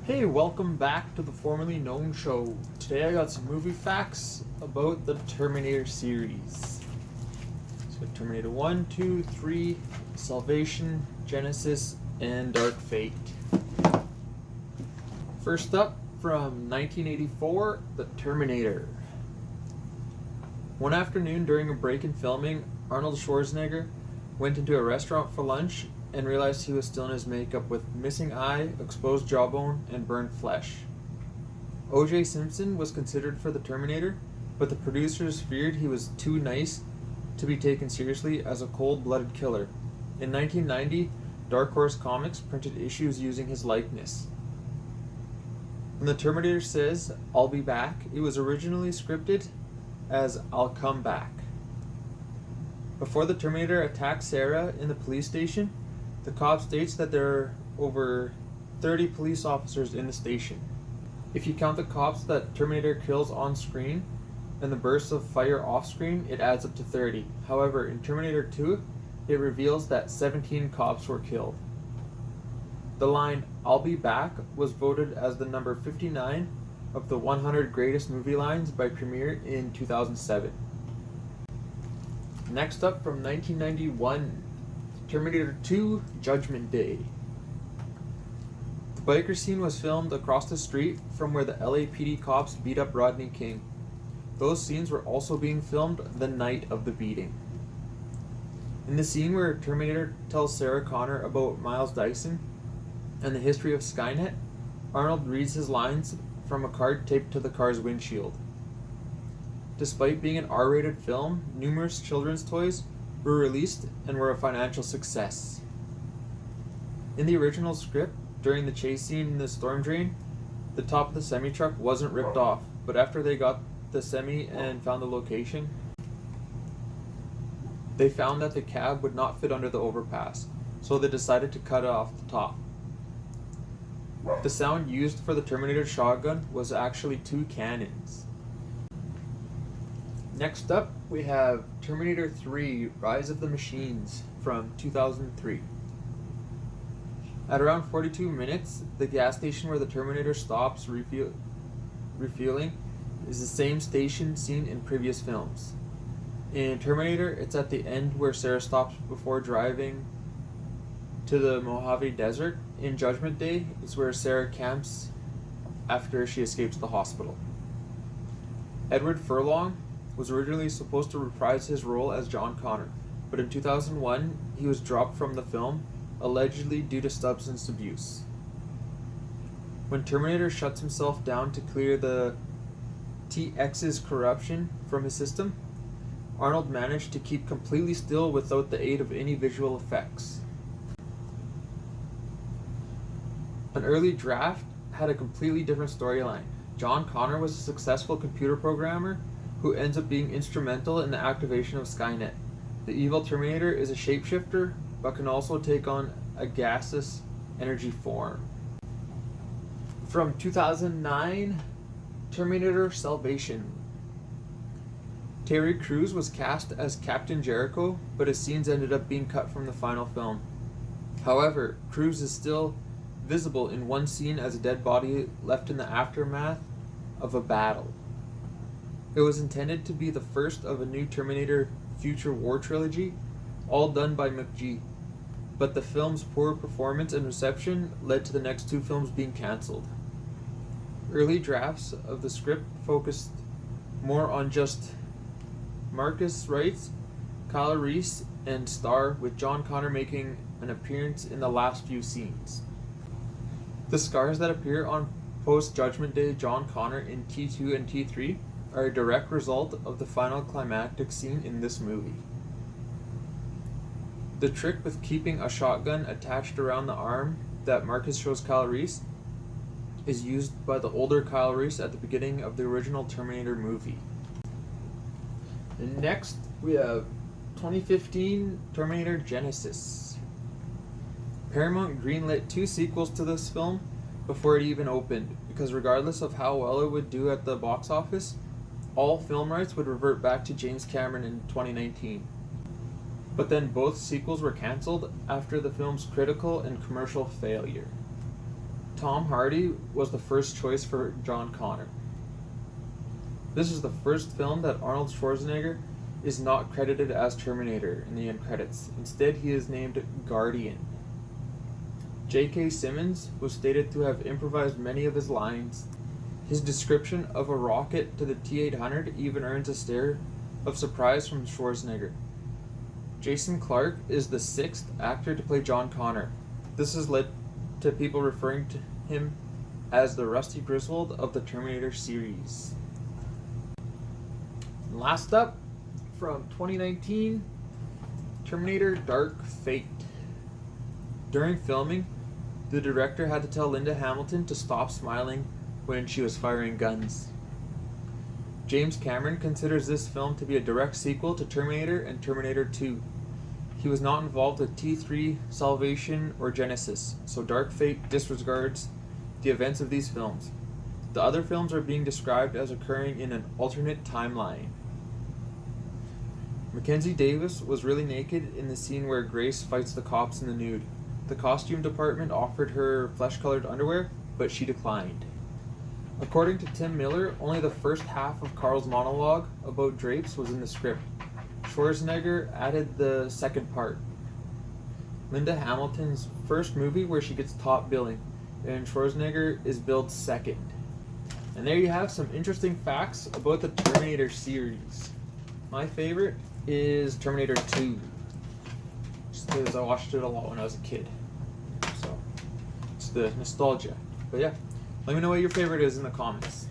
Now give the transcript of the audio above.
Hey, welcome back to the formerly known show. Today I got some movie facts about the Terminator series. So Terminator 1, 2, 3, Salvation, Genesis, and Dark Fate. First up, from 1984, The Terminator. One afternoon during a break in filming, Arnold Schwarzenegger went into a restaurant for lunch and realized he was still in his makeup with missing eye, exposed jawbone, and burnt flesh. O.J. Simpson was considered for the Terminator, but the producers feared he was too nice to be taken seriously as a cold-blooded killer. In 1990, Dark Horse Comics printed issues using his likeness. When the Terminator says, "I'll be back," it was originally scripted as "I'll come back." Before the Terminator attacks Sarah in the police station, the cop states that there are over 30 police officers in the station. If you count the cops that Terminator kills on screen and the bursts of fire off screen, it adds up to 30. However, in Terminator 2, it reveals that 17 cops were killed. The line, "I'll be back," was voted as the number 59 of the 100 greatest movie lines by Premiere in 2007. Next up, from 1991, Terminator 2, Judgment Day. The biker scene was filmed across the street from where the LAPD cops beat up Rodney King. Those scenes were also being filmed the night of the beating. In the scene where Terminator tells Sarah Connor about Miles Dyson and the history of Skynet, Arnold reads his lines from a card taped to the car's windshield. Despite being an R-rated film, numerous children's toys were released and were a financial success. In the original script, during the chase scene in the storm drain, the top of the semi-truck wasn't ripped off, but after they got the semi and found the location, they found that the cab would not fit under the overpass, so they decided to cut it off the top. The sound used for the Terminator shotgun was actually 2 cannons. Next up, we have Terminator 3, Rise of the Machines from 2003. At around 42 minutes, the gas station where the Terminator stops refueling is the same station seen in previous films. In Terminator, it's at the end where Sarah stops before driving to the Mojave Desert. In Judgment Day, it's where Sarah camps after she escapes the hospital. Edward Furlong was originally supposed to reprise his role as John Connor, but in 2001 he was dropped from the film, allegedly due to substance abuse. When Terminator shuts himself down to clear the TX's corruption from his system, Arnold managed to keep completely still without the aid of any visual effects. An early draft had a completely different storyline. John Connor was a successful computer programmer who ends up being instrumental in the activation of Skynet. The evil Terminator is a shapeshifter, but can also take on a gaseous energy form. From 2009, Terminator Salvation. Terry Crews was cast as Captain Jericho, but his scenes ended up being cut from the final film. However, Crews is still visible in one scene as a dead body left in the aftermath of a battle. It was intended to be the first of a new Terminator Future War trilogy, all done by McG, but the film's poor performance and reception led to the next 2 films being cancelled. Early drafts of the script focused more on just Marcus Wright, Kyle Reese, and Starr, with John Connor making an appearance in the last few scenes. The scars that appear on post-Judgment Day John Connor in T2 and T3 are a direct result of the final climactic scene in this movie. The trick with keeping a shotgun attached around the arm that Marcus shows Kyle Reese is used by the older Kyle Reese at the beginning of the original Terminator movie. And next, we have 2015 Terminator Genesis. Paramount greenlit 2 sequels to this film before it even opened, because regardless of how well it would do at the box office, all film rights would revert back to James Cameron in 2019. But then both sequels were cancelled after the film's critical and commercial failure. Tom Hardy was the first choice for John Connor. This is the first film that Arnold Schwarzenegger is not credited as Terminator in the end credits. Instead, he is named Guardian. J.K. Simmons was stated to have improvised many of his lines. His description of a rocket to the T-800 even earns a stare of surprise from Schwarzenegger. Jason Clarke is the 6th actor to play John Connor. This has led to people referring to him as the Rusty Griswold of the Terminator series. Last up, from 2019, Terminator Dark Fate. During filming, the director had to tell Linda Hamilton to stop smiling when she was firing guns. James Cameron considers this film to be a direct sequel to Terminator and Terminator 2. He was not involved with T3, Salvation, or Genesis, so Dark Fate disregards the events of these films. The other films are being described as occurring in an alternate timeline. Mackenzie Davis was really naked in the scene where Grace fights the cops in the nude. The costume department offered her flesh-colored underwear, but she declined. According to Tim Miller, only the first half of Carl's monologue about drapes was in the script. Schwarzenegger added the second part. Linda Hamilton's first movie where she gets top billing, and Schwarzenegger is billed second. And there you have some interesting facts about the Terminator series. My favorite is Terminator 2. Just because I watched it a lot when I was a kid. So, it's the nostalgia. But yeah, let me know what your favorite is in the comments.